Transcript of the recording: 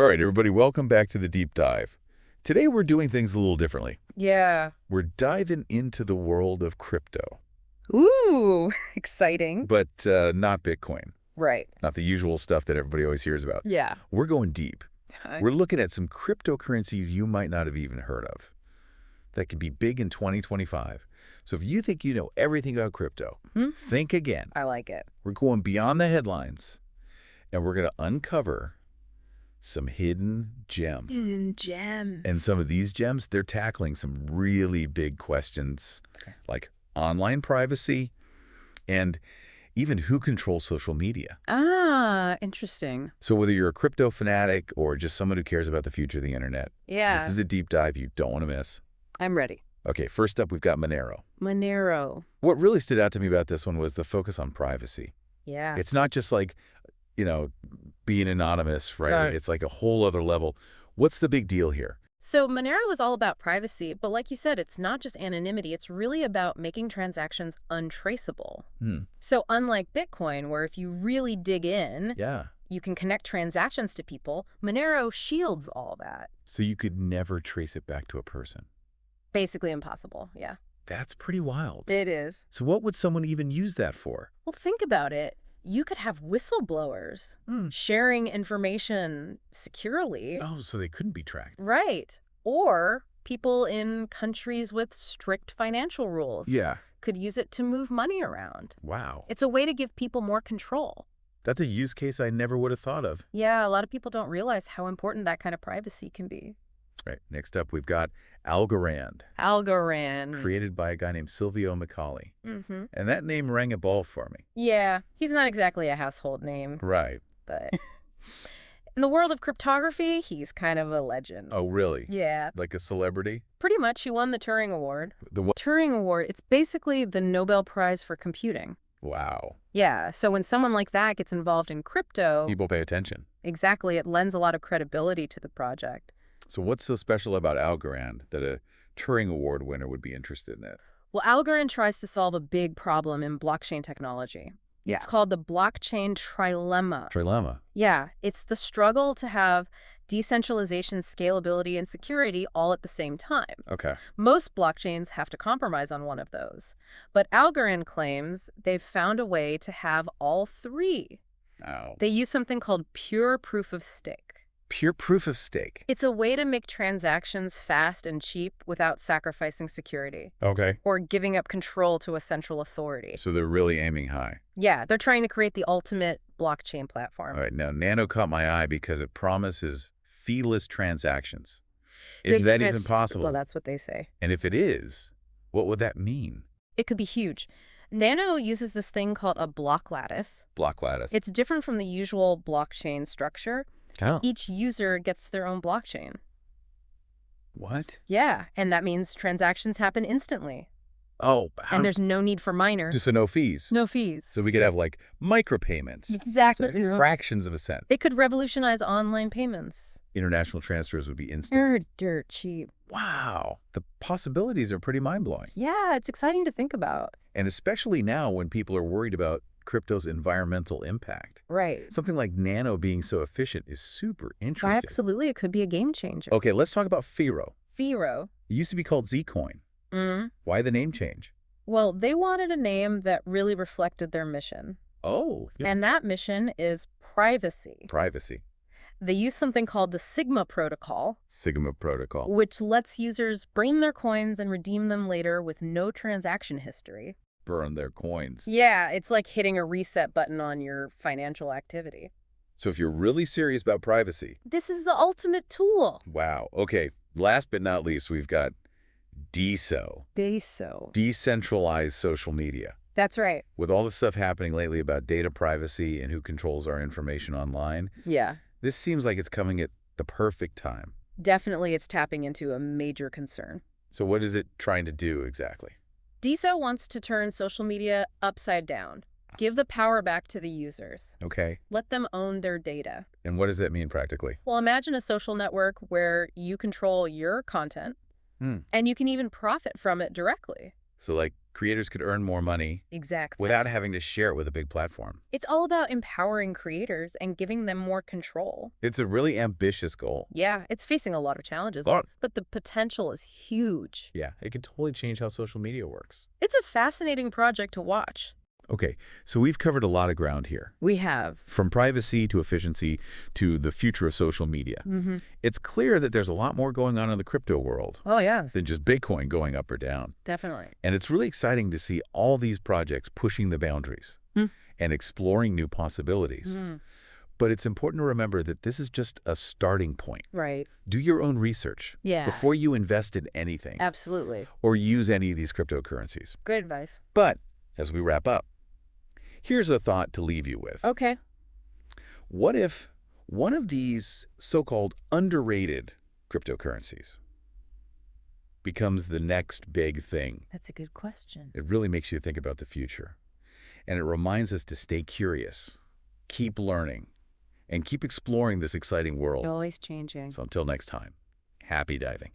All right, everybody, welcome back to the deep dive. Today we're doing things a little differently. Yeah. We're diving into the world of crypto, Ooh, exciting. but not Bitcoin, Right. not the usual stuff that everybody always hears about. Yeah. We're going deep. We're looking at some cryptocurrencies you might not have even heard of that could be big in 2025. So if you think you know everything about crypto, think again. I like it. We're going beyond the headlines, and we're going to uncover some hidden gems. Hidden gems. And some of these gems, they're tackling some really big questions, like online privacy and even who controls social media. Ah, interesting. So whether you're a crypto fanatic or just someone who cares about the future of the internet, Yeah. this is a deep dive you don't want to miss. I'm ready. Okay, first up, we've got Monero. Monero. What really stood out to me about this one was the focus on privacy. Yeah. It's not just like, being anonymous, right? Right. It's like a whole other level. What's the big deal here? So Monero is all about privacy, but like you said, it's not just anonymity. It's really about making transactions untraceable. So unlike Bitcoin, where if you really dig in, Yeah. you can connect transactions to people, Monero shields all that. So you could never trace it back to a person. Basically impossible, yeah. That's pretty wild. It is. So what would someone even use that for? Well, think about it. You could have whistleblowers sharing information securely. Oh, so they couldn't be tracked. Right. Or people in countries with strict financial rules Yeah. could use it to move money around. Wow. It's a way to give people more control. That's a use case I never would have thought of. Yeah, a lot of people don't realize how important that kind of privacy can be. Right. Next up, we've got Algorand, Algorand. created by a guy named Silvio Macaulay. Mm-hmm. And that name rang a bell for me. Yeah, he's not exactly a household name, Right. but in the world of cryptography, he's kind of a legend. Oh, really? Yeah, Like a celebrity? pretty much. He won the Turing Award. The what? Turing Award, it's basically the Nobel Prize for computing. Wow. Yeah, so when someone like that gets involved in crypto, People pay attention. exactly, it lends a lot of credibility to the project. So what's so special about Algorand that a Turing Award winner would be interested in it? Well, Algorand tries to solve a big problem in blockchain technology. Yeah. It's called the blockchain trilemma. Trilemma. Yeah, it's the struggle to have decentralization, scalability, and security all at the same time. Okay. Most blockchains have to compromise on one of those. But Algorand claims they've found a way to have all three. Oh. They use something called pure proof of stake. Pure proof of stake. It's a way to make transactions fast and cheap without sacrificing security Okay. or giving up control to a central authority. So they're really aiming high. Yeah, they're trying to create the ultimate blockchain platform. All right. Now, Nano caught my eye because it promises feeless transactions. Is that even possible? Well, that's what they say. And if it is, what would that mean? It could be huge. Nano uses this thing called a block lattice. Block lattice. It's different from the usual blockchain structure. Oh. Each user gets their own blockchain. What? Yeah, and that means transactions happen instantly. Oh, And there's no need for miners. just no fees. No fees. So we could have like micropayments. Exactly. Fractions of a cent. It could revolutionize online payments. International transfers would be instant. They're dirt cheap. Wow. The possibilities are pretty mind-blowing. Yeah, it's exciting to think about. And especially now when people are worried about crypto's environmental impact. Right. Something like Nano being so efficient is super interesting. Absolutely, it could be a game changer. Okay, let's talk about Firo. Firo. It used to be called Zcoin. Mm. Why the name change? Well, they wanted a name that really reflected their mission. Oh. Yeah. And that mission is privacy. Privacy. They use something called the Sigma protocol, Sigma protocol. which lets users bring their coins and redeem them later with no transaction history. Burn their coins. Yeah, it's like hitting a reset button on your financial activity. So if you're really serious about privacy. This is the ultimate tool. Wow. Okay. Last but not least, we've got DeSo. Decentralized social media. That's right. With all the stuff happening lately about data privacy and who controls our information online, Yeah, this seems like it's coming at the perfect time. definitely it's tapping into a major concern. So what is it trying to do exactly? DeSo wants to turn social media upside down. Give the power back to the users. Okay. Let them own their data. And what does that mean practically? Well, imagine a social network where you control your content, and you can even profit from it directly. So like creators could earn more money Exactly. without having to share it with a big platform. It's all about empowering creators and giving them more control. It's a really ambitious goal. Yeah, it's facing a lot of challenges, but the potential is huge. Yeah, it could totally change how social media works. It's a fascinating project to watch. Okay, so we've covered a lot of ground here. We have. From privacy to efficiency to the future of social media. It's clear that there's a lot more going on in the crypto world Oh, yeah. than just Bitcoin going up or down. Definitely. And it's really exciting to see all these projects pushing the boundaries and exploring new possibilities. But it's important to remember that this is just a starting point. Right. Do your own research before you invest in anything. Absolutely. Or use any of these cryptocurrencies. Good advice. But as we wrap up, here's a thought to leave you with. Okay. What if one of these so-called underrated cryptocurrencies becomes the next big thing? That's a good question. It really makes you think about the future. And it reminds us to stay curious, keep learning, and keep exploring this exciting world. Always changing. So until next time, happy diving.